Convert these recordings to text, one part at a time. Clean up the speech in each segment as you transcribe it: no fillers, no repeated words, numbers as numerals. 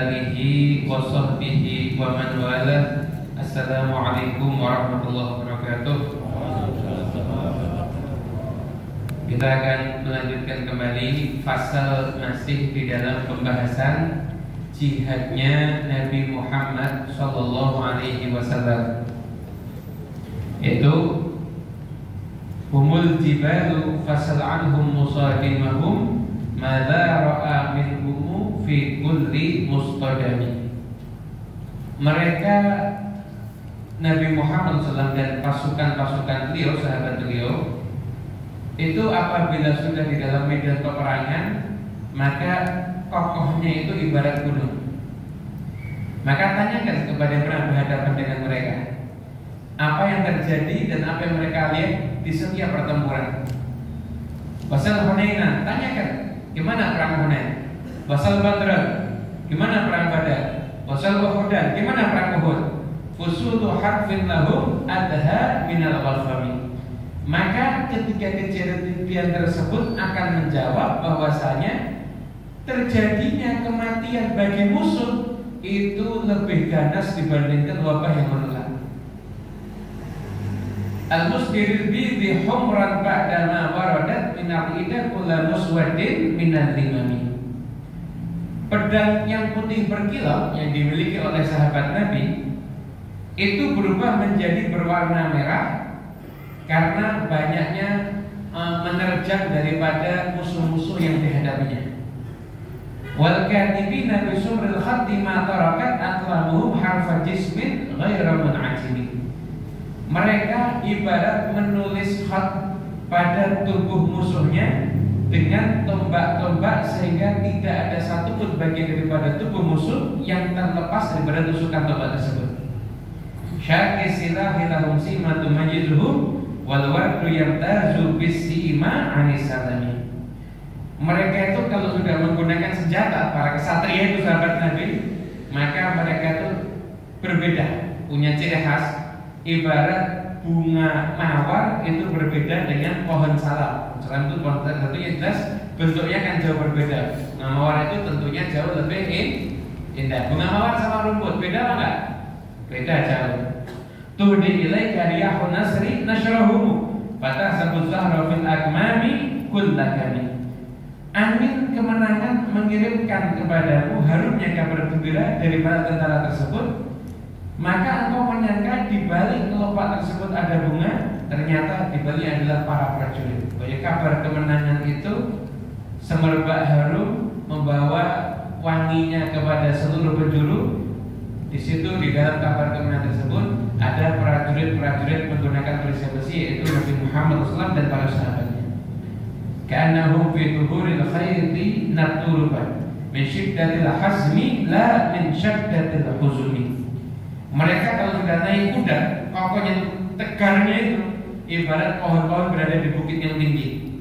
alihi wa sahbihi wa man walah. Assalamualaikum warahmatullahi wabarakatuh. Kita akan melanjutkan kembali fasal masih di dalam pembahasan jihadnya Nabi Muhammad sallallahu alaihi wasallam, yaitu humul jibalu fasal anhum musadimahum madza ra'a minhum fi kulli mustadami. Mereka Nabi Muhammad SAW dan pasukan-pasukan beliau, sahabat beliau, itu apabila sudah di dalam medan peperangan, maka kokohnya itu ibarat gunung. Maka tanyakan kepada yang pernah berhadapan dengan mereka, apa yang terjadi dan apa yang mereka lihat di setiap pertempuran. Wasal Hunainan, tanyakan gimana perang Hunain. Wasal Badr, gimana perang Badar. Wasal Uhudan, gimana perang Uhud. Fusudu harfin lahum adha minal walfami. Maka ketika kejadian tersebut akan menjawab bahwasanya terjadinya kematian bagi musuh itu lebih ganas dibandingkan wabah yang menular. Al-musdiril bidhi humran ba'dama waradat minal ida kulla muswadin minal limami. Pedang yang putih berkilau yang dimiliki oleh sahabat Nabi itu berubah menjadi berwarna merah karena banyaknya menerjang daripada musuh-musuh yang dihadapinya. Wal katibina bi sumril khatti ma tarakat aqlamuhum harfa jismin ghairu mun'ajimi. Mereka ibarat menulis khat pada tubuh musuhnya dengan tombak-tombak sehingga tidak ada satupun bagian daripada tubuh musuh yang terlepas daripada tusukan tombak tersebut. Syaqi silahi lahum simatu majizuhum wal wardu yamtazu bisima anisalami. Mereka itu kalau sudah menggunakan senjata, para kesatria itu sahabat Nabi, maka mereka itu berbeda, punya ciri khas. Ibarat bunga mawar itu berbeda dengan pohon salam. Salam itu pohon salam yang jelas bentuknya kan jauh berbeda. Bunga mawar itu tentunya jauh lebih indah. Bunga mawar sama rumput beda apa enggak? Beda jauh. Tuhdi ilaika riyahun nasri nasrahumu fatahsabu zahra fil akmami kullakani. Angin kemenangan mengirimkan kepadamu harumnya kabar gembira daripada tentara tersebut. Maka engkau menyangka di balik kelopak tersebut ada bunga, ternyata di balik adalah para prajurit. Bahwa kabar kemenangan itu semerbak harum membawa wanginya kepada seluruh penjuru. Di situ di dalam kabar kemenangan tersebut ada prajurit-prajurit menggunakan perisai besi, yaitu Nabi Muhammad SAW dan para sahabatnya. Ka'annahum fi tuhuril khairi naturuban min syiddatil hazmi la min syaddatil huzuni. Mereka kalau sudah naik kuda, kokohnya tegarnya itu ibarat pohon-pohon berada di bukit yang tinggi.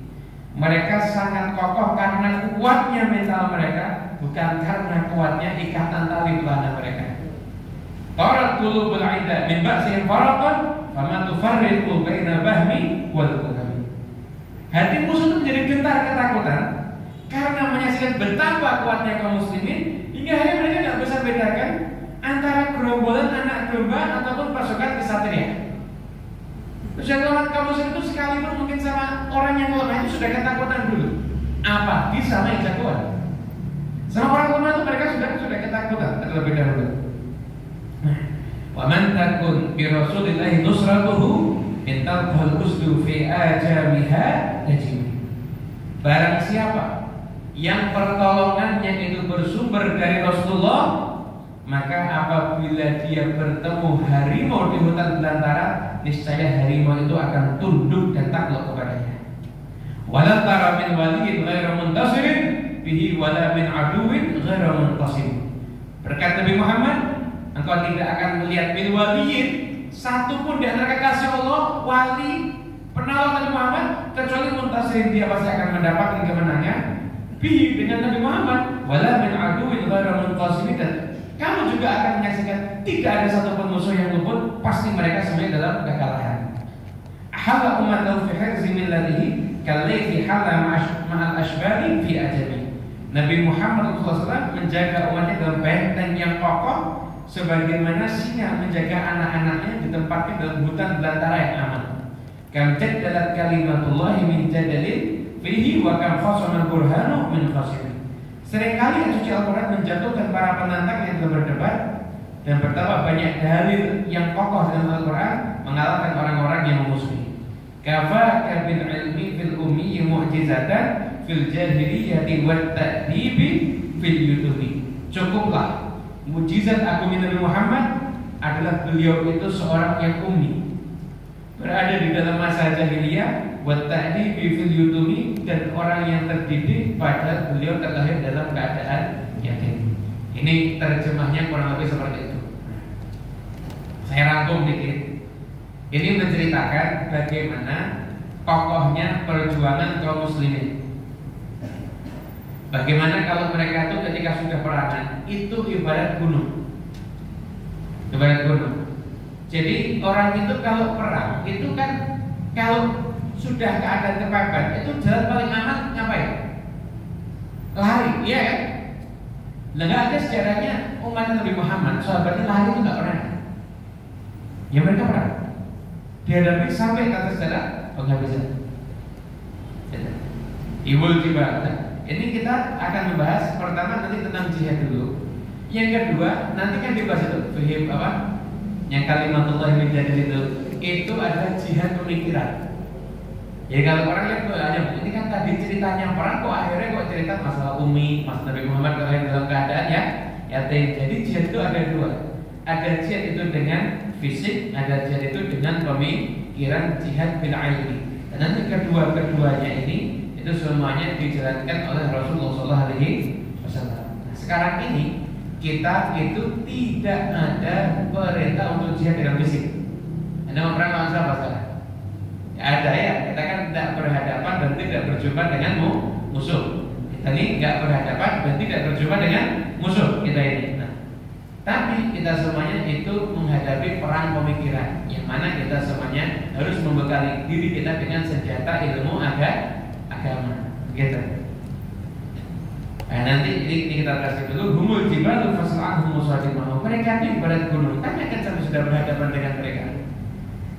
Mereka sangat kokoh karena kuatnya mental mereka, bukan karena kuatnya ikatan tali belana mereka. Tarat qulubul 'ida min ba'sihim faraqan fama tufarriqu baina bahmi wal qudami. Hati musuh itu menjadi gentar ketakutan karena menyaksikan betapa kuatnya kaum muslimin hingga akhirnya mereka tidak bisa bedakan antara gerombolan anak domba ataupun pasukan kesatria. Terus yang lawan kaum muslim itu sekalipun mungkin sama orang yang lemah itu sudah ketakutan dulu. Apalagi sama yang jagoan. Sama orang lemah itu mereka sudah ketakutan terlebih dahulu. Wa man takun bi Rasulillahi nusratuhu intal qal usdu fi ajamiha najim. Barang siapa yang pertolongannya itu bersumber dari Rasulullah, maka apabila dia bertemu harimau di hutan belantara, niscaya harimau itu akan tunduk dan takluk kepadanya. Wala tara min waliyin ghairu muntasirin bihi wala min aduwin ghairu muntasim. Berkata Nabi Muhammad, engkau tidak akan melihat min waliyin, satu pun di antara kekasih Allah, wali, penolong Nabi Muhammad, kecuali muntasirin, dia pasti akan mendapatkan kemenangan bihi dengan Nabi Muhammad, wala min aduwin ghairu muntasim. Dan kamu juga akan menyaksikan tidak ada satupun musuh yang luput, pasti mereka semuanya dalam kekalahan. Hala ummatahu fi hirzi millatihi kallaythi hala ma'al ashbari fi ajabi. Nabi Muhammad SAW menjaga umatnya dalam benteng kokoh sebagaimana singa menjaga anak-anaknya ditempatkan dalam hutan belantara yang aman. Kam jaddalat kalimatullahi min jadalin fihi wa kam khasama burhanu min khasimin. Seringkali ayat suci Al-Quran menjatuhkan para penantang yang telah berdebat, dan betapa banyak dalil yang kokoh dalam Al-Quran mengalahkan orang-orang yang memusuhi. Kafaka bil ilmi fil ummi mu'jizatan fil jahiliyati wat ta'dibi fil yutubi. Cukuplah mujizat agung Nabi Muhammad adalah beliau itu seorang yang ummi, berada di dalam masa jahiliyah, wat ta'dibi fil yutubi, dan orang yang terdidik padahal beliau terlahir dalam keadaan yatim. Ini terjemahnya kurang lebih seperti itu. Saya rangkum dikit. Ini menceritakan bagaimana kokohnya perjuangan kaum muslimin. Bagaimana kalau mereka itu ketika sudah perangan itu ibarat gunung. Ibarat gunung. Jadi orang itu kalau perang itu kan kalau sudah keadaan kepepet itu jalan paling aman ngapain? Lari, iya kan? Nggak ada sejarahnya umat Nabi Muhammad sahabatnya lari itu nggak pernah. Ya mereka perang. Dihadapi sampai kata sejarah penghabisan. Iwul tiba. Ini kita akan membahas pertama nanti tentang jihad dulu. Yang kedua nanti kan dibahas itu fihim apa? Yang kalimatullah min jadil itu adalah jihad pemikiran. Ya kalau orang lihat hanya ini kan tadi ceritanya perang kok akhirnya kok cerita masalah umi, masalah Nabi Muhammad dalam keadaan ya yatim. Jadi jihad itu ada dua. Ada jihad itu dengan fisik, ada jihad itu dengan pemikiran, jihad bil ilmi. Dan nanti kedua-keduanya ini itu semuanya dijalankan oleh Rasulullah SAW. Nah, sekarang ini kita itu tidak ada perintah untuk jihad dengan fisik. Anda mau perang lawan siapa sekarang? Ada ya, kita kan tidak berhadapan dan tidak berjumpa dengan musuh. Kita ini nggak berhadapan dan tidak berjumpa dengan musuh kita ini. Nah, tapi kita semuanya itu menghadapi perang pemikiran, yang mana kita semuanya harus membekali diri kita dengan senjata ilmu agama. Gitu. Nah, nanti ini kita kasih dulu. Humul jibalu fasal'ahum musadimah. Mereka itu ibarat gunung. Tanyakan sampai sudah berhadapan dengan mereka.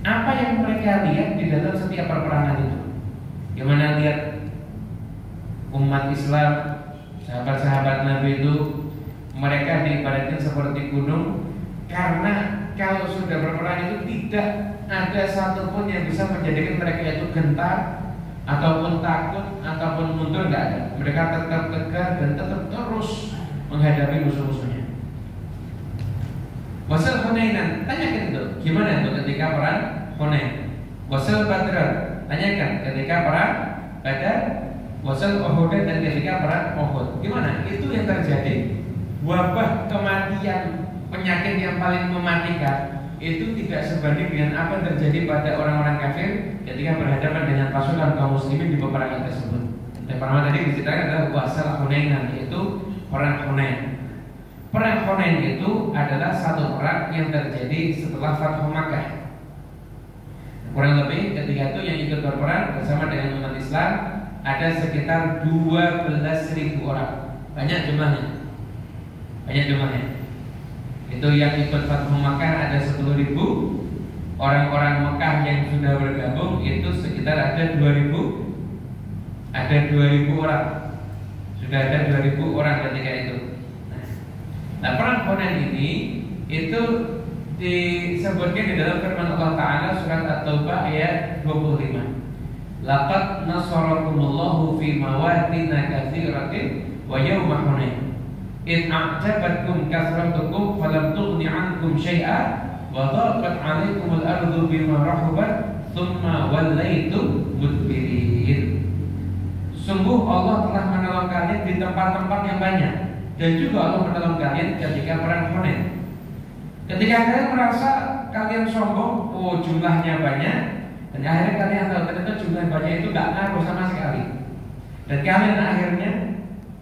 Apa yang mereka lihat di dalam setiap perperangan itu? Gimana lihat umat Islam, sahabat-sahabat Nabi itu, mereka diibaratkan seperti gunung, karena kalau sudah berperang itu tidak ada satupun yang bisa menjadikan mereka itu gentar ataupun takut ataupun mundur, nggak ada. Mereka tetap tegar dan tetap terus menghadapi musuh-musuhnya. Wasal Hunainan, tanyakan itu gimana itu ketika perang Hunain. Wasal Badran, tanyakan ketika perang Badar. Wasal Uhud, dan ketika perang Uhud. Gimana? Itu yang terjadi. Wabah, kematian, penyakit yang paling mematikan itu tidak sebanding dengan apa yang terjadi pada orang-orang kafir ketika berhadapan dengan pasukan kaum muslimin di peperangan tersebut. Dan pertama tadi diceritakan adalah Wasal Hunainan, yaitu perang Hunain. Perang Hunain itu adalah satu perang yang terjadi setelah Fathu Makkah. Kurang lebih ketika itu yang ikut berperang bersama dengan umat Islam ada sekitar 12.000 orang. Banyak jumlahnya. Itu yang ikut Fathu Makkah ada 10.000. Orang-orang Mekah yang sudah bergabung itu sekitar ada 2.000. Ada 2.000 orang. Sudah ada 2.000 orang ketika itu. Nah, perang Hunain ini itu disebutkan di dalam firman Allah Ta'ala surat At-Taubah ayat 25. Laqad nasarakumullahu fi mawatina katsiratin wa yawma Hunain id a'jabatkum kathratukum falam tughni 'ankum syai'a wa dhaqat 'alaikumul ardu bima rahabat thumma wallaytum mudbirin. Sungguh Allah telah menolong kalian di tempat-tempat yang banyak, dan juga Allah menolong kalian ketika perang Hunain. Ketika kalian merasa kalian sombong, oh jumlahnya banyak, dan akhirnya kalian tahu ternyata jumlah banyak itu gak ngaruh sama sekali. Dan kalian akhirnya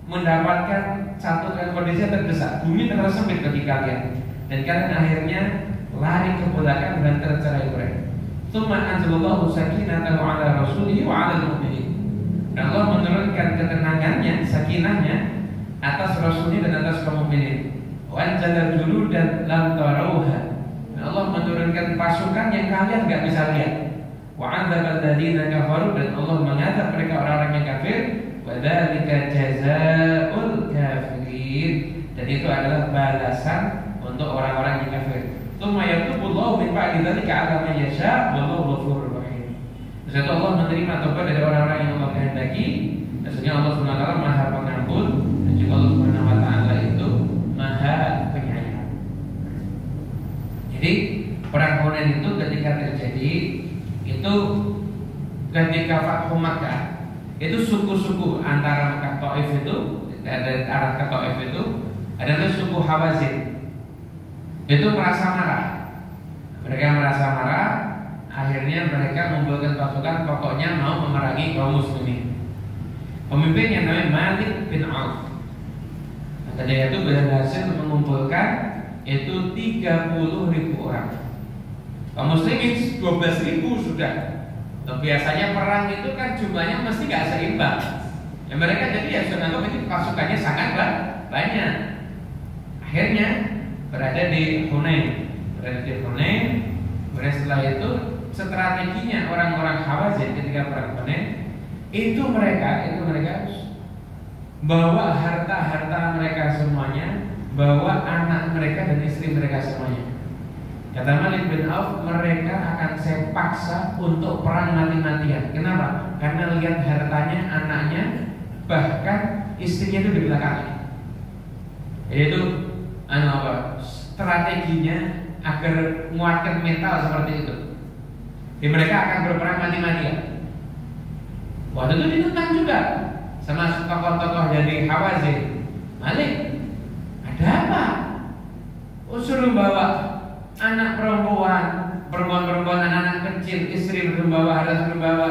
mendapatkan satu kondisi yang terdesak, bumi terasa sempit bagi kalian, dan kalian akhirnya lari ke belakang dan tercerai-berai. Tsumma anzalallahu sakinatahu ala rasulihi wa ala al-mu'minin. Dan Allah menurunkan ketenangannya, sakinahnya atas Rasulnya dan atas kaum mukminin. Wanzala junudan lam tarawha. Allah menurunkan pasukan yang kalian nggak bisa lihat. Wa 'adzabal ladzina kafaru, dan Allah mengadab mereka orang-orang yang kafir. Wa dzalika jazaa'ul kafirin, dan itu adalah balasan untuk orang-orang yang kafir. Tsumma yatubullahu min ba'di dzalika 'ala man yasha' wallahu ghafurur rahim. Setelah Allah menerima taubat dari orang-orang yang Allah kehendaki, maksudnya Allah Subhanahu wa taala Maha Pengampun, dan juga Allah Subhanahu wa taala itu Maha Penyayang. Jadi perang Hunain itu ketika terjadi, itu ketika Fathu Makkah, itu suku-suku antara Makkah Taif itu, dari arah ke Taif itu adalah suku Hawazin. Itu merasa marah. Mereka merasa marah, akhirnya mereka mengumpulkan pasukan, pokoknya mau memerangi kaum muslimin. Pemimpinnya namanya Malik bin Auf. Dia itu berhasil mengumpulkan itu 30.000 orang. Kaum muslimin 12.000 sudah. Biasanya perang itu kan jumlahnya mesti gak seimbang. Ya mereka jadi ya sudah anggap ini pasukannya sangat banyak. Akhirnya berada di Hunain. Kemudian setelah itu strateginya orang-orang Hawazin ketika perang Hunain itu mereka bawa harta-harta mereka semuanya, bawa anak mereka dan istri mereka semuanya. Kata Malik bin Auf, mereka akan saya paksa untuk perang mati-matian. Kenapa? Karena lihat hartanya, anaknya, bahkan istrinya itu di belakangnya. Yaitu strateginya agar menguatkan mental seperti itu. Jadi mereka akan berperang mati-matian. Waktu itu ditentang juga sama tokoh-tokoh dari Hawazin. Malik, ada apa? Suruh bawa anak perempuan, anak-anak kecil, istri berbawa, harta berbawa.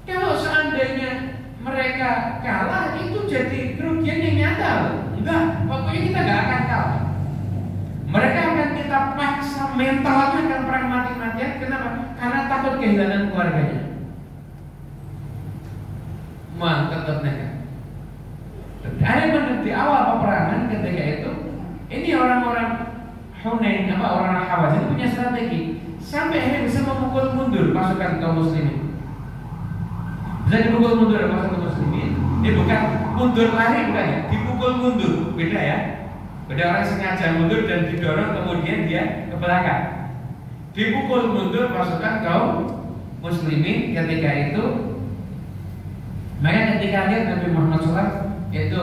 Kalau seandainya mereka kalah, itu jadi kerugian yang nyata. Enggak, pokoknya kita nggak akan kalah. Mereka akan kita paksa mentalnya akan perang mati-matian. Kenapa? Karena takut kehilangan keluarganya. Tetap nekat. Di awal peperangan ketika itu, ini orang-orang Hunain, orang Hawazin punya strategi sampai akhirnya bisa memukul mundur pasukan kaum muslimin. Bisa dipukul mundur pasukan muslimin. Ini bukan mundur lari, bukan ya, dipukul mundur, beda ya. Beda, orang sengaja mundur dan didorong kemudian dia ke belakang. Dipukul mundur pasukan kaum muslimin ketika itu. Maka ketika lihat Nabi Muhammad SAW itu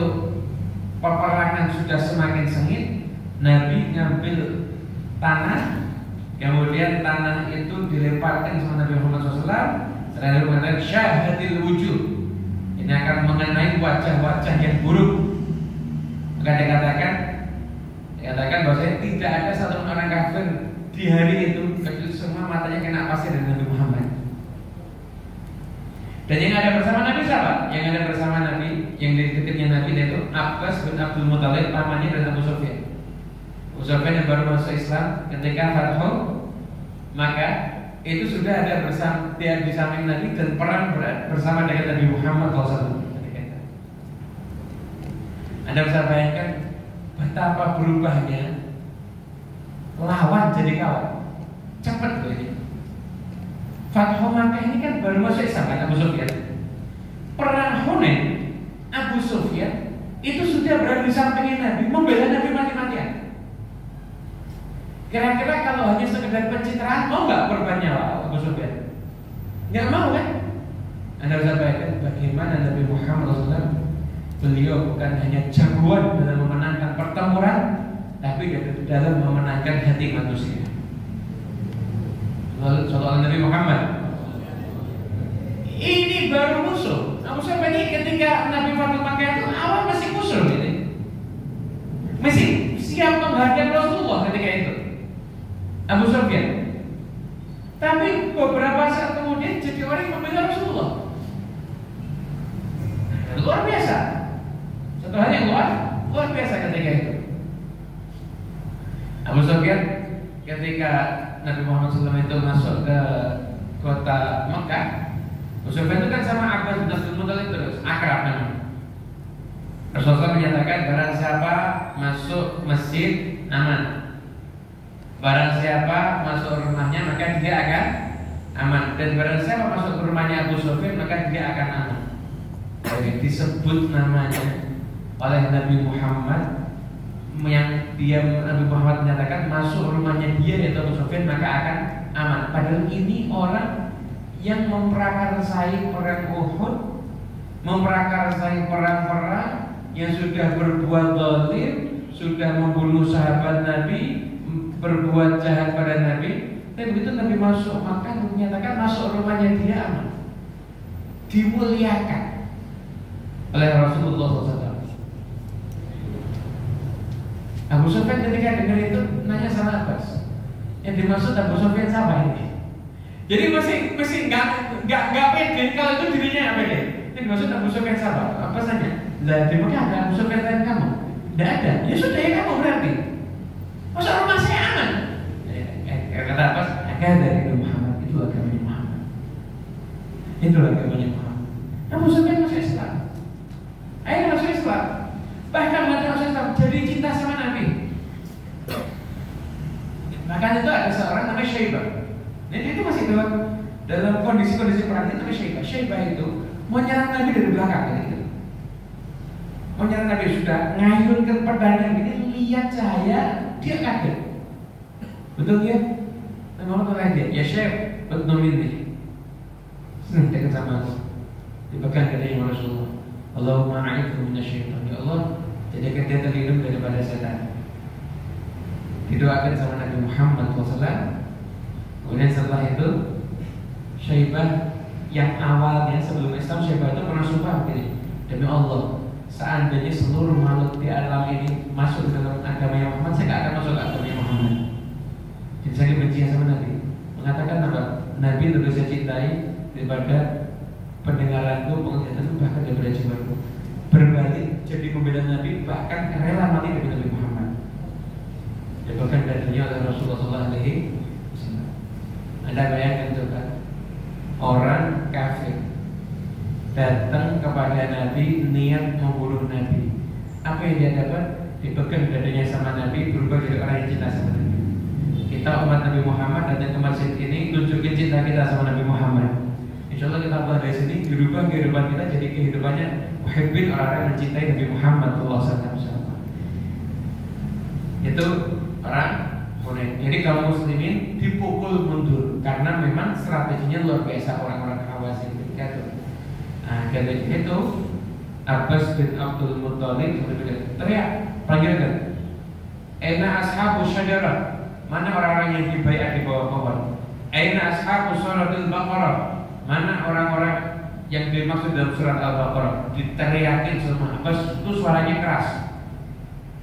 peperangan sudah semakin sengit, Nabi ngambil tanah, kemudian tanah itu dilemparkan sama Nabi Muhammad SAW. Setelah itu mengatakan syahadil wujud, ini akan mengenai wajah-wajah yang buruk. Maka dikatakan bahwa tidak ada satu orang kafir di hari itu kecuali semua matanya kena pasir dari Nabi Muhammad. Dan yang ada bersama Nabi siapa? Yang ada bersama Nabi, yang di dekatnya Nabi itu Abbas bin Abdul Muthalib, pamannya dan Abu Sufyan. Abu Sufyan yang baru masuk Islam ketika Fathu Makkah itu sudah ada bersama dia di samping Nabi dan perang bersama dengan Nabi Muhammad SAW. Anda bisa bayangkan betapa berubahnya lawan jadi kawan. Cepat loh ini. Fathu Makkah ini kan baru masuk Islam kan Abu Sufyan. Perang Hunain, Abu Sufyan itu sudah berada di samping Nabi, membela Nabi mati-matian. Kira-kira kalau hanya sekedar pencitraan, mau nggak korban nyawa Abu Sufyan? Nggak mau kan? Anda bisa bayangkan bagaimana Nabi Muhammad SAW, beliau bukan hanya jagoan dalam memenangkan pertempuran, tapi dalam memenangkan hati manusia. Soal Nabi Muhammad. Ini baru musuh. Abu Sufyan ini ketika Nabi Fathu Makkah itu awal masih musuh ini. Masih siap menghadap Rasulullah ketika itu. Abu Sufyan. Tapi beberapa saat kemudian jadi orang yang membela Rasulullah. Luar biasa. Satu hal yang luar biasa ketika itu. Abu Sufyan ketika Nabi Muhammad SAW itu masuk ke kota Mekah, Abu Sufyan itu kan sama Abbas bin Abdul Muthalib terus akrab memang. Rasulullah menyatakan barang siapa masuk masjid aman, barang siapa masuk rumahnya maka dia akan aman, dan barang siapa masuk ke rumahnya Abu Sufyan maka dia akan aman. Jadi disebut namanya oleh Nabi Muhammad, yang Nabi Muhammad menyatakan masuk rumahnya dia yaitu Abu Sufyan maka akan aman. Padahal ini orang yang memprakarsai perang Uhud, memprakarsai perang-perang, yang sudah berbuat zalim, sudah membunuh sahabat Nabi, berbuat jahat pada Nabi. Tapi begitu Nabi masuk Makkah menyatakan masuk rumahnya dia aman, dimuliakan oleh Rasulullah SAW. Abu Sufyan ketika dengar itu nanya sama Abbas, yang dimaksud Abu Sufyan siapa ini? Jadi masih nggak pede kalau itu dirinya apa deh? Yang dimaksud Abu Sufyan siapa? Abbas nanya, lah di Mekah ada Abu Sufyan lain kamu? Tidak ada. Ya sudah ya kamu berarti. Masuk rumah saya aman. Kata Abbas, agak dari Muhammad, itu agamanya Muhammad. Itu agamanya Muhammad. Abu Sufyan masuk Islam. Akhirnya masuk Islam. Bahkan masuk Islam jadi cinta sama Nabi. Bahkan itu ada seorang namanya Syaibah. Dan itu masih dalam kondisi-kondisi perang itu namanya Syaibah. Syaibah itu mau nyerang Nabi dari belakang gitu. Mau nyerang Nabi sudah ngayunkan pedangnya ini, lihat cahaya dia kaget. Betul ya? Ngomong ke dia, ya Syekh, betul ini. Dekat sama aku. Dipegang katanya Rasulullah. Allahumma a'idhu minasyaitan. Ya Allah, jadikan dia terlindung daripada setan. Didoakan sama Nabi Muhammad SAW. Kemudian setelah itu Syaibah yang awalnya sebelum Islam, Syaibah itu pernah sumpah begini, demi Allah, seandainya seluruh makhluk di alam ini masuk ke dalam agama Muhammad, saya tidak akan masuk ke agama Muhammad. Jadi saya benci sama Nabi. Mengatakan apa? Nabi lebih saya cintai daripada pendengaranku, penglihatanku, bahkan daripada jiwaku. Berbalik jadi pembela Nabi, bahkan rela mati demi Nabi Muhammad. Bahkan darinya oleh Rasulullah SAW. Anda bayangkan coba, orang kafir datang kepada Nabi niat membunuh Nabi. Apa yang dia dapat? Dipegang dadanya sama Nabi, berubah jadi orang yang cinta sama Nabi. Kita umat Nabi Muhammad datang ke masjid ini, tunjukin cinta kita sama Nabi Muhammad. Insya Allah kita mulai dari sini dirubah kehidupan kita jadi kehidupannya muhibbin, orang-orang yang mencintai Nabi Muhammad SAW. Itu orang Hunain. Jadi kaum muslimin dipukul mundur karena memang strateginya luar biasa orang-orang Hawazin ketika itu. Nah, ketika itu Abbas bin Abdul Muttalib teriak, panggilkan, "Aina ashabu syajarah?" Mana orang-orang yang dibaiat di bawah pohon? "Aina ashabu suratul Baqarah?" Mana orang-orang yang dimaksud dalam surat Al-Baqarah? Diteriakin sama Abbas, itu suaranya keras.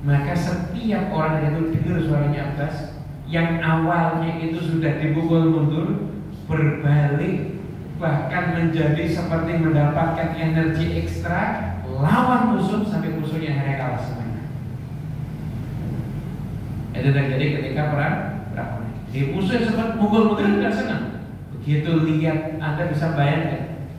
Maka setiap orang yang itu dengar suaranya Abbas, yang awalnya itu sudah dipukul mundur, berbalik, bahkan menjadi seperti mendapatkan energi ekstra, lawan musuh sampai musuhnya akhirnya kalah semuanya. Itu terjadi ketika perang. Di musuh yang sempat mukul mundur tidak senang. Begitu lihat, Anda bisa bayangkan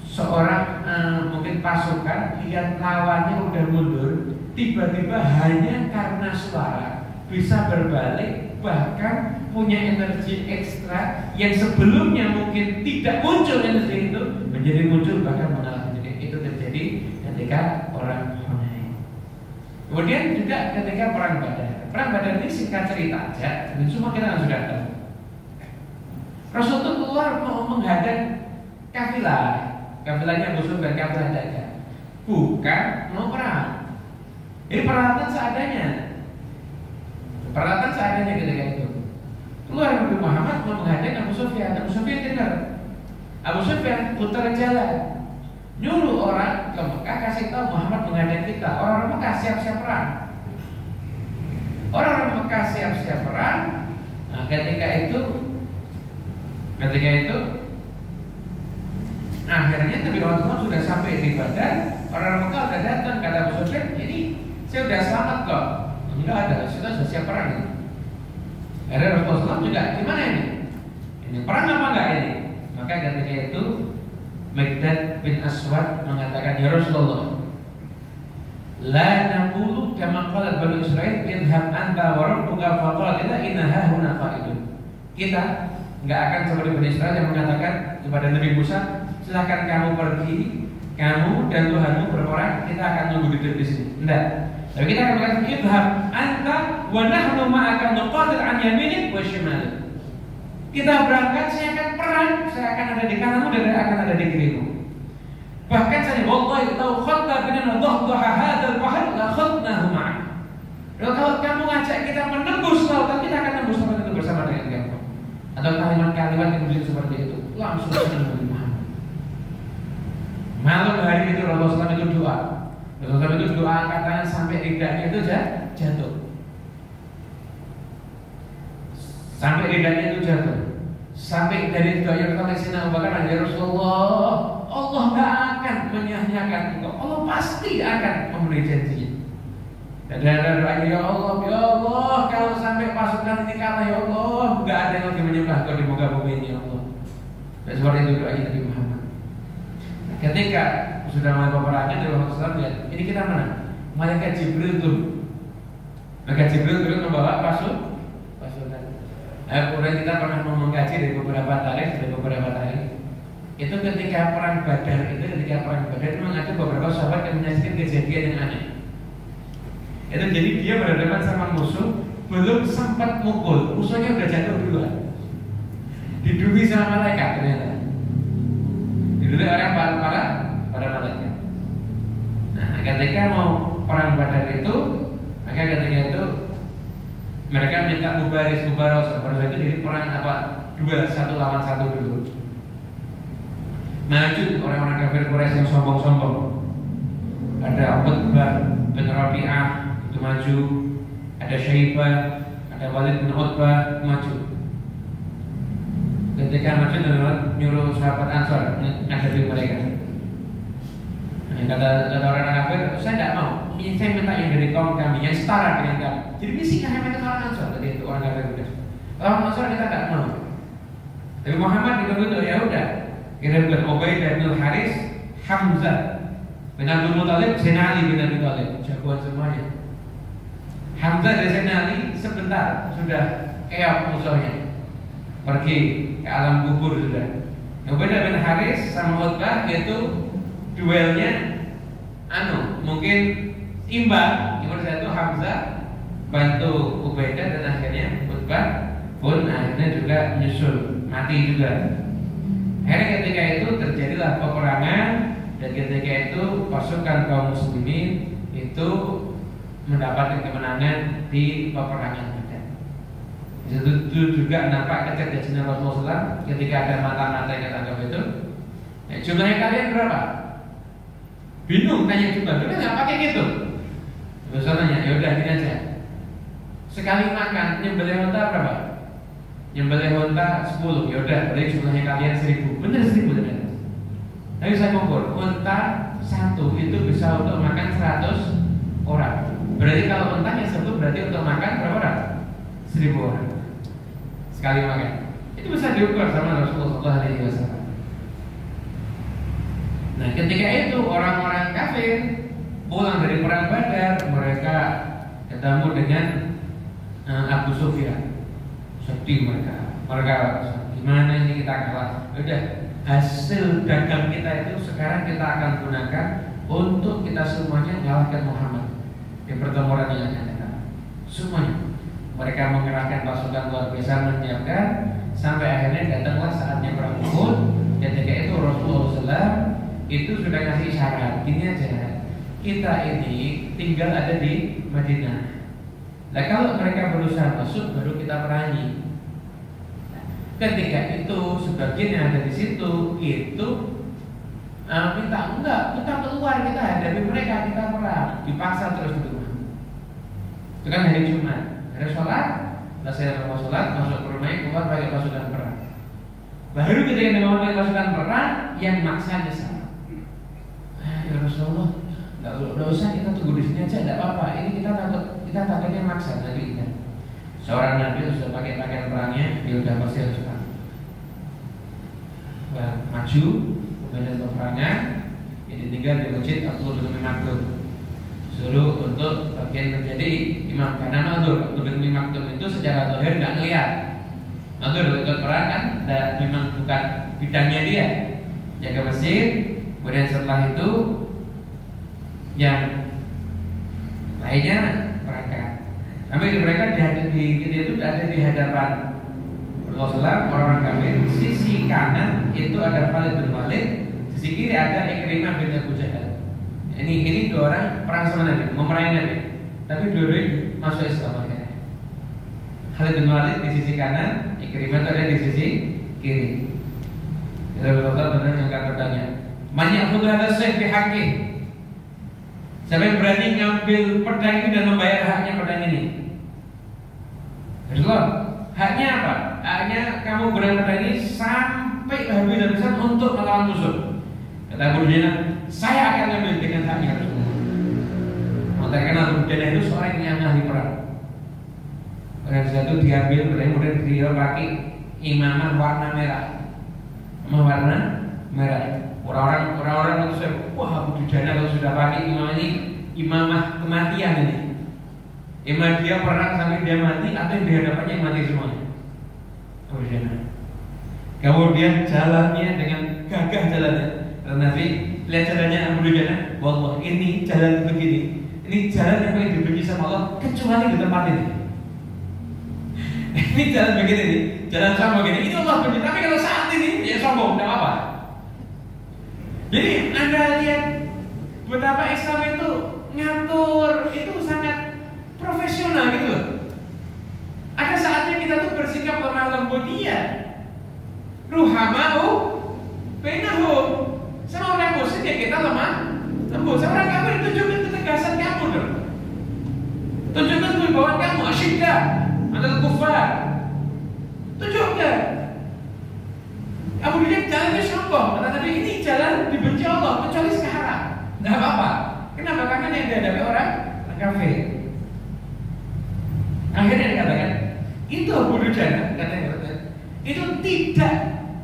seorang mungkin pasukan lihat lawannya udah mundur, tiba-tiba hanya karena suara bisa berbalik, bahkan punya energi ekstra yang sebelumnya mungkin tidak muncul energi itu menjadi muncul, bahkan mengalahkan. Itu terjadi ketika orang Hunain. Kemudian juga ketika perang Badar. Perang Badar ini singkat cerita aja, dan semua kita sudah tahu. Rasul itu keluar mau menghadang kafilahnya Abu Sufyan, kafilah dagang, bukan mau perang. Ini peralatan seadanya. Peralatan seadanya ketika itu. Keluar Nabi Muhammad mau menghadang Abu Sufyan. Abu Sufyan dengar. Abu Sufyan putar jalan, nyuruh orang ke Mekah kasih tahu Muhammad menghadang kita. Orang Mekah siap-siap perang. Orang Mekah siap-siap perang. Nah, ketika itu akhirnya Nabi Muhammad sudah sampai di Badar. Orang Mekah sudah datang, kata Abu Sufyan, jadi saya sudah selamat kok. Enggak ada, sudah siap perang ini. Akhirnya Rasulullah juga, gimana ini? Ini perang apa enggak ini? Maka ketika itu Miqdad bin Aswad mengatakan, ya Rasulullah, La naqulu kama qalat Bani Israil idhab anta wa rabbuka faqatila inna hahuna qa'idun. Kita enggak akan seperti Bani Israil yang mengatakan kepada Nabi Musa, silakan kamu pergi, kamu dan Tuhanmu berperang, kita akan nunggu di sini. Enggak. Tapi kita akan mengatakan idhab anta wa nahnu ma'aka nuqatil an yaminik wa shimalik. Kita berangkat, saya akan perang, saya akan ada di kananmu dan saya akan ada di kirimu. Bahkan saya wallahi law khatta bina dhahdaha hadzal bahr la khatnahu ma'ak. Kalau kamu ngajak kita menembus lautan, kita akan tembus lautan itu bersama dengan kamu. Atau kalimat-kalimat yang begitu seperti itu langsung menembus Muhammad. Malam hari itu Rasulullah SAW itu doa. Rasulullah SAW itu doa angkat tangan sampai lidahnya itu jatuh. Sampai lidahnya itu jatuh. Sampai dari doa yang pertama Sayyidina Abu Bakar, ya Rasulullah, Allah tidak akan menyia-nyiakan engkau. Allah pasti akan memberi janjinya. Dan ada doanya, ya Allah, kalau sampai pasukan ini kalah, ya Allah, tidak ada yang lebih menyembah kau di muka bumi ini, ya Allah. Dan seperti itu doanya Nabi Muhammad. Ketika sudah mulai peperangan, Nabi Muhammad SAW lihat, ini kita mana? Malaikat Jibril turun. Malaikat Jibril turun membawa pasukan. Kemudian kita pernah mengkaji dari beberapa tarikh, itu ketika perang Badar itu memang ada beberapa sahabat yang menyaksikan kejadian yang aneh. Itu jadi dia berhadapan sama musuh, belum sempat mukul, musuhnya udah jatuh duluan, diduri sama malaikat ternyata. Diduri orang para malaikat. Nah, ketika mau perang Badar itu, maka ketika itu mereka minta mubaros itu jadi perang duel 1 lawan 1 dulu. Maju orang-orang kafir Quraisy yang sombong-sombong. Ada Utbah bin Rabi'ah itu maju, ada Syaibah, ada Walid bin Utbah maju. Ketika maju nyuruh sahabat Ansor menghadapi mereka. Kata orang kafir, saya tidak mau. Saya minta yang dari kaum kami yang setara dengan kami. Jadi misikan kami ke orang Ansor. Tadi itu orang kafir udah. Orang Ansor kita tidak mau. Tapi Muhammad itu ya udah. Kirim ke Ubaidah bin Haris, Hamzah bin Abdul Muthalib, Sayyidina Ali bin Abi Thalib, jagoan semuanya. Hamzah dan Sayyidina Ali sebentar sudah keok musuhnya, pergi ke alam kubur sudah. Ubaidah bin Haris sama Utbah itu duelnya mungkin imbang. Nomor 1 Hamzah bantu Ubaidah dan akhirnya Utbah pun akhirnya juga menyusul, mati juga. Akhirnya ketika itu terjadilah peperangan, dan ketika itu pasukan kaum muslimin itu mendapatkan kemenangan di peperangan Badar. Itu juga nampak kecerdasan Rasulullah SAW ketika ada mata-mata yang ketangkap itu. Jumlahnya kalian berapa? Bingung tanya jumlah, kita nggak pakai gitu. Terus nanya, ya udah gini aja. Sekali makan nyembelih unta berapa? Nyembelih unta 10, ya udah berarti jumlahnya kalian 1000. Bener 10 ternyata. Tapi saya ngukur, unta 1 itu bisa untuk makan 100 orang. Berarti kalau untanya 1 berarti untuk makan berapa orang? 1000 orang. Sekali makan. Itu bisa diukur sama Rasulullah SAW. Nah, ketika itu orang-orang kafir pulang dari perang Badar, mereka ketemu dengan Abu Sufyan. Sedih mereka gimana ini kita kalah. Udah, hasil dagang kita itu sekarang kita akan gunakan untuk kita semuanya mengalahkan Muhammad di pertempuran yang akan datang. Semuanya mereka mengerahkan pasukan luar biasa, menyiapkan sampai akhirnya datanglah saatnya perang Uhud. Ketika itu Rasulullah SAW itu sudah ngasih syarat, gini aja, kita ini tinggal ada di Madinah. Nah, kalau mereka berusaha masuk, baru kita perangi. Ketika itu sebagian yang ada di situ itu minta enggak, kita keluar, kita hadapi mereka, kita perang, dipaksa terus di rumah. Itu kan hari Jumat, hari sholat, selesai sholat, masuk ke rumah, keluar pakai pasukan perang. Baru ketika mau pakai pasukan perang, yang maksa sama. Ya Rasulullah, nggak usah, kita tunggu di sini aja, tidak apa-apa. Ini kita takutnya maksa nanti kita. Seorang Nabi sudah pakai pakaian perangnya, dia sudah pasti harus perang. Maju, kemudian peperangan, jadi tinggal di masjid Abdul bin Maktum. suruh untuk bagian menjadi imam karena mazur. Untuk imam itu secara zahir nggak ngelihat. Mazur ikut perang kan, memang bukan bidangnya dia, jaga masjid. Kemudian setelah itu yang lainnya berangkat. Sampai mereka itu ada di hadapan Rasulullah, orang kafir. Sisi kanan itu ada Khalid bin Walid, sisi kiri ada Ikrimah bin Abu Jahal. Ini dua orang perang sama Nabi, memerangi Nabi. Tapi dua-duanya masuk Islam akhirnya. Khalid bin Walid di sisi kanan, Ikrimah itu ada di sisi kiri. Rasulullah benar yang akan bertanya, "Man ya'khudhu hadha as-sayf bi haqqihi?" Siapa yang berani ngambil pedang ini dan membayar haknya pedang ini? Rasulullah, haknya apa? Haknya kamu berani pedang ini sampai habis-habisan untuk melawan musuh. Kata Abu Dujana, saya akan ambil dengan haknya Rasulullah. Maka karena Abu Dujana itu seorang yang ahli perang. Pada saat itu diambil, kemudian dia pakai imamah warna merah. Warna merah. Orang-orang itu saya, wah Abu Dujana kalau sudah pakai imam ini, imamah kematian ini. Imam dia perang sampai dia mati, atau di hadapannya mati semuanya. Abu Dujana. Kemudian jalannya dengan gagah jalannya. Karena Nabi lihat jalannya Abu Dujana, wallah ini jalan begini. Ini jalan yang paling dibenci sama Allah kecuali di tempat ini. Ini jalan begini nih, jalan sama begini. Ini Allah benci. Tapi kalau saat ini ya sombong, tidak apa. Jadi Anda lihat betapa Islam itu ngatur itu sangat profesional gitu loh. Ada saatnya kita tuh bersikap lemah lembut, iya. Ruhamau bainahum. Sama orang musyrik ya kita lemah lembut. Sama orang kafir tunjukkan ketegasan kamu dong. Tunjukkan kewibawaan kamu, asyiddah adalah kufar. Tunjukkan. Abu Dujana jalannya sombong. Kata tadi ini jalan dibenci Allah kecuali sekarang. Tidak apa-apa. Kenapa? Karena yang dihadapi orang kafir. Akhirnya dikatakan itu Abu Dujana katanya itu tidak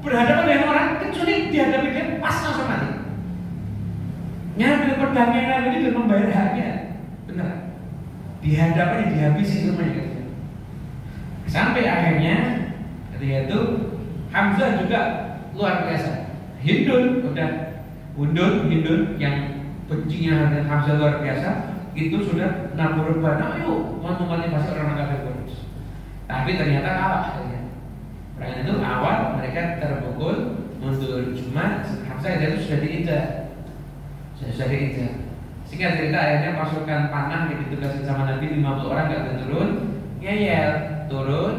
berhadapan dengan orang kecuali dihadapi dia pas langsung mati. Ngambil pedangnya Nabi ini dan membayar haknya. Benar. Dihadapannya dihabisi semuanya. Sampai akhirnya ketika itu Hamzah juga luar biasa. Hindun yang bencinya Hamzah luar biasa itu sudah nabur bana, ayo memotivasi orang kafir Quraisy. Tapi ternyata kalah. Perang itu awal mereka terpukul mundur, cuma Hamzah itu sudah diinjak. Sehingga cerita akhirnya pasukan panah yang ditugasin sama Nabi 50 orang gak turun, ngeyel turun.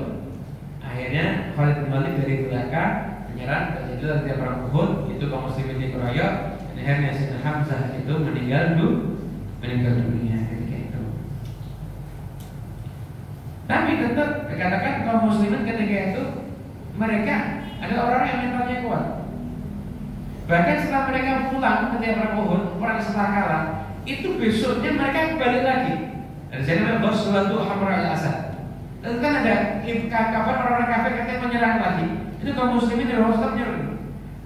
Akhirnya Khalid bin Walid dari belakang menyerang, terjadilah ketika perang Uhud, itu kaum muslimin dikeroyok, dan akhirnya Sayyidina Hamzah itu meninggal dunia ketika itu. Tapi tetap dikatakan kaum muslimin ketika itu mereka ada orang yang mentalnya kuat. Bahkan setelah mereka pulang ketika perang Uhud, perang setelah kalah, itu besoknya mereka balik lagi. Dan saya namanya Ghazwatul Hamra al-Asad. Dan kan ada kabar orang-orang kafir katanya menyerang lagi. Itu kaum muslimin dari Rasulullah menyerang.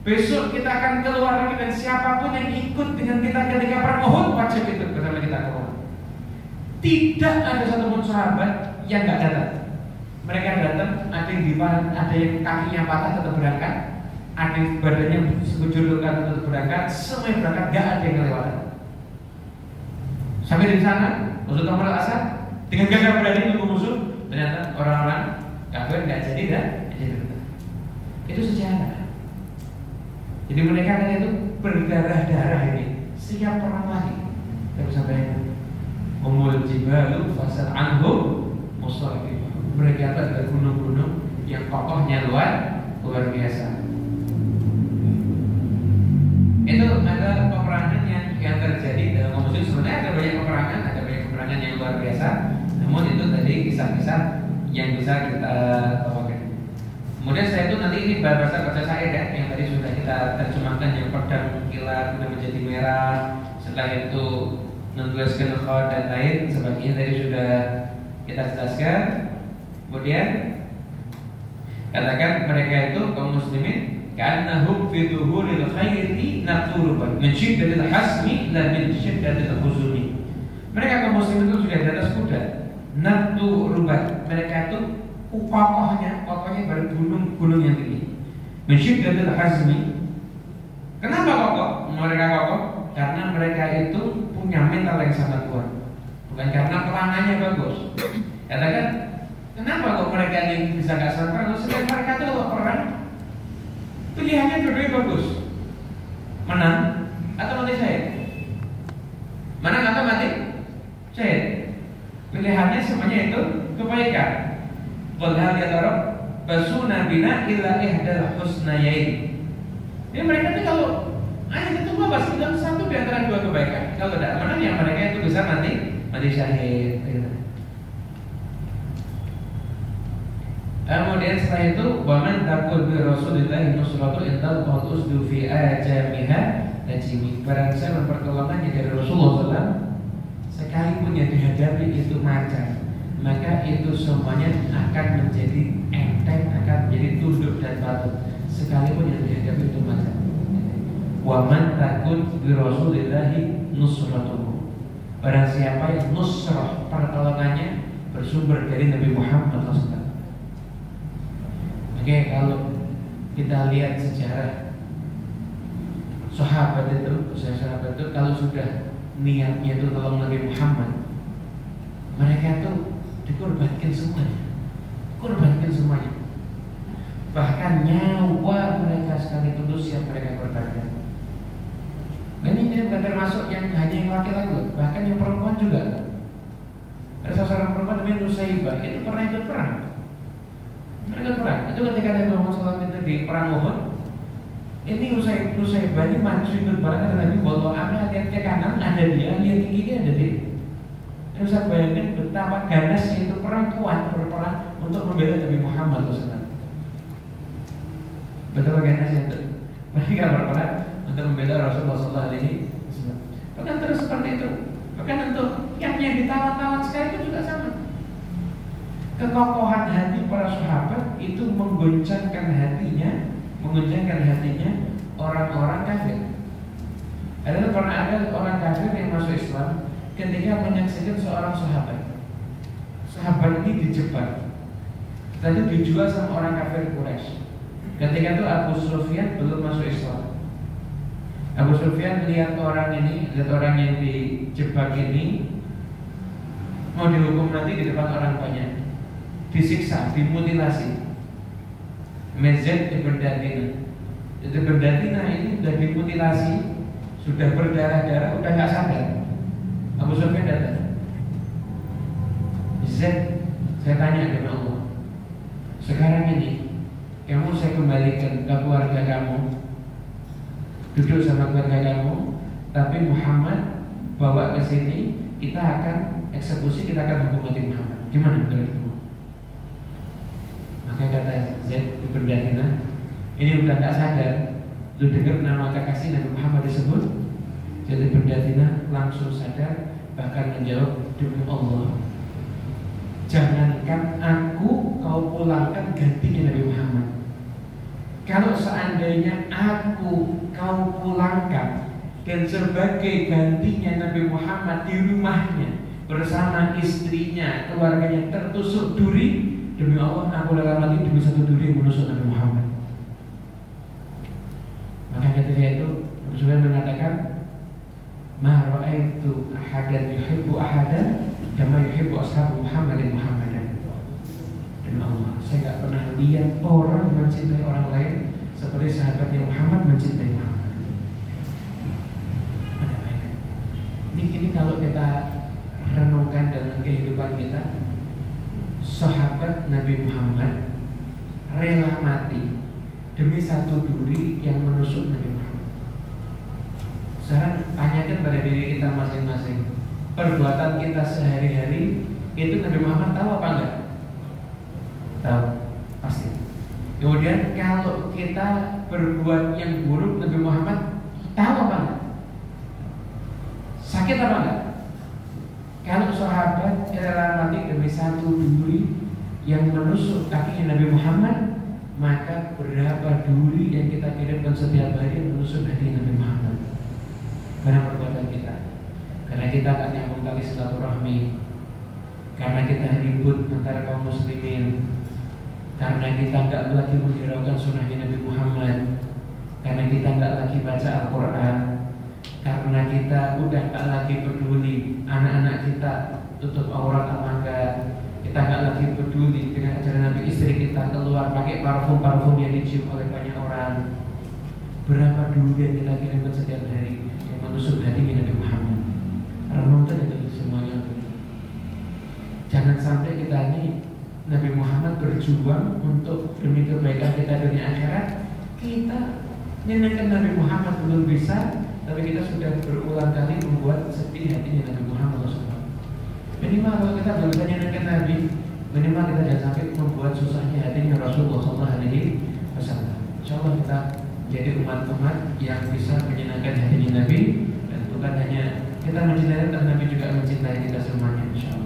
Besok kita akan keluar lagi dan siapapun yang ikut dengan kita ketika perang Uhud wajib ikut bersama kita ke Uhud. Tidak ada satupun sahabat yang nggak datang. Mereka datang, ada yang kakinya patah tetap berangkat, ada yang badannya sekujur tetap berangkat, semua berangkat, nggak ada yang kelewatan. Sampai di sana, Rasulullah Al-Asad dengan gagah berani untuk musuh. Ternyata orang-orang kafir nggak jadi dah, itu sejarah. Jadi mereka kan itu berdarah-darah ini, siap perang lagi. Kita sampai umul jibalu fasal anhum musawwir. Mereka adalah gunung-gunung yang kokohnya luar biasa. Itu ada peperangan yang terjadi dalam kaum muslim. Sebenarnya ada banyak peperangan yang luar biasa. Namun itu tadi kisah-kisah yang bisa kita bawakan. Kemudian saya itu nanti ini bahasa saya ya, yang tadi sudah kita terjemahkan, yang pedang kilat sudah menjadi merah. Setelah itu menuliskan khod dan lain sebagainya tadi sudah kita jelaskan. Kemudian katakan mereka itu kaum muslimin ka'annahum fi dhuhuril khairi naqturuban min syiddatil hasmi la min syiddatil huzuni. Mereka kaum muslim itu sudah di atas kuda, natu rubat. Mereka itu kokohnya pada gunung yang tinggi. Mensyiddatil hazmi. Kenapa kokoh? Mereka kokoh karena mereka itu punya mental yang sangat kuat. Bukan karena perangannya bagus. Katakan, kenapa kok mereka ini bisa gak serang? Sedangkan mereka itu kalau perang pilihannya dua-duanya bagus. Menang atau mati syahid. Menang atau mati syahid. Pilihannya semuanya itu kebaikan. Qul hal yatarabasuna bina illa ihdal husnayain. Jadi mereka itu kalau itu pasti dalam satu di antara dua kebaikan. Kalau tidak menang, yang mereka itu bisa mati syahid. Kemudian setelah itu, waman takut bi Rasulillah nusratu intal qadusdu fi ajamiha najimi. Barang siapa pertolongan dari Rasulullah SAW, sekalipun yang dihadapi itu macam, maka itu semuanya akan menjadi enteng, akan menjadi tunduk dan patuh. Sekalipun yang dihadapi itu macam. Waman takut bi Rasulillah nusratuhu. Barang siapa yang nusrah pertolongannya bersumber dari Nabi Muhammad SAW. Oke, kalau kita lihat sejarah sahabat itu kalau sudah niatnya itu tolong Nabi Muhammad, mereka itu dikorbankan semuanya, bahkan nyawa mereka sekalipun itu siap mereka korbankan. Dan ini bukan termasuk yang hanya yang laki-laki, bahkan yang perempuan juga. Ada seorang perempuan namanya Nusaibah, itu pernah ikut perang. Mereka perang. Itu ketika Nabi Muhammad SAW itu di perang Uhud, ini Nusaibah ini maju ikut perang. Ada Nabi bawa anak, lihat ke kanan ada dia, lihat tinggi dia ada dia. Ini bisa bayangkan betapa ganasnya itu perempuan berperang untuk membela Nabi Muhammad SAW. Betapa ganasnya itu mereka berperang untuk membela Rasulullah SAW. Bahkan terus seperti itu. Bahkan untuk yang ditawar-tawar sekali itu juga sama. Kekokohan hati para sahabat itu menggoncangkan hatinya orang-orang kafir. Pernah ada orang kafir yang masuk Islam ketika menyaksikan seorang sahabat. Sahabat ini dijebak, lalu dijual sama orang kafir Quraisy. Ketika itu Abu Sufyan belum masuk Islam. Abu Sufyan lihat orang yang dijebak ini mau dihukum nanti di depan orang banyak, disiksa, dimutilasi. Mezed ibn Datina. Ibn Datina ini sudah dimutilasi, sudah berdarah-darah, sudah nggak sadar. Abu Sufyan datang. Zed, saya tanya kepada Allah, sekarang ini kamu saya kembalikan ke keluarga kamu, duduk sama keluarga kamu, tapi Muhammad bawa ke sini, kita akan eksekusi, kita akan hukum mati Muhammad. Gimana menurut kamu? Maka kata Zaid ibn Datina, ini udah gak sadar, lu dengar nama kekasih Nabi Muhammad disebut. Zaid ibn Datina langsung sadar, bahkan menjawab, demi Allah, jangankan aku kau pulangkan gantinya Nabi Muhammad. Kalau seandainya aku kau pulangkan dan sebagai gantinya Nabi Muhammad di rumahnya bersama istrinya, keluarganya tertusuk duri, demi Allah aku rela mati demi satu duri yang menusuk Nabi Muhammad. Maka ketika itu Rasulullah mengatakan, ma ra'aitu ahadan yuhibbu ahadan kama yuhibbu ashabu Muhammadin Muhammadan. Demi Allah, saya tidak pernah lihat orang mencintai orang lain seperti sahabatnya Muhammad mencintai Muhammad. Ini kalau kita renungkan dalam kehidupan kita, sahabat Nabi Muhammad rela mati demi satu duri yang menusuk Nabi Muhammad. Sekarang tanyakan pada diri kita masing-masing, perbuatan kita sehari-hari itu Nabi Muhammad tahu apa enggak? Tahu, pasti. Kemudian kalau kita berbuat yang buruk, Nabi Muhammad tahu apa enggak? Sakit apa enggak? Kalau sahabat rela mati demi satu duri yang menusuk kakinya Nabi Muhammad, maka berapa duri yang kita kirimkan setiap hari yang menusuk hati Nabi Muhammad? Karena perbuatan kita. karena kita akan nyambung tali silaturahmi, karena kita ribut antara kaum muslimin, karena kita nggak lagi menghiraukan sunnahnya Nabi Muhammad, karena kita nggak lagi baca Al-Quran, karena kita udah nggak lagi peduli anak-anak kita tutup aurat apa enggak, kita nggak lagi peduli dengan ajaran Nabi, istri kita keluar pakai parfum yang dicium oleh banyak orang. Berapa dulu yang kita kirimkan setiap hari yang menusuk hati Nabi Muhammad. Renungkan itu semuanya. Jangan sampai kita ini Nabi Muhammad berjuang untuk demi kebaikan kita dunia akhirat, kita nyenangkan Nabi Muhammad belum bisa, tapi kita sudah berulang kali membuat sedih hatinya Nabi Muhammad SAW. Minimal kalau kita belum bisa nyenangkan Nabi, minimal kita jangan sampai membuat susahnya hatinya Rasulullah SAW. InsyaAllah kita jadi umat-umat yang bisa menyenangkan hatinya Nabi, dan bukan hanya kita mencintai, tapi Nabi juga mencintai kita semuanya, insyaAllah.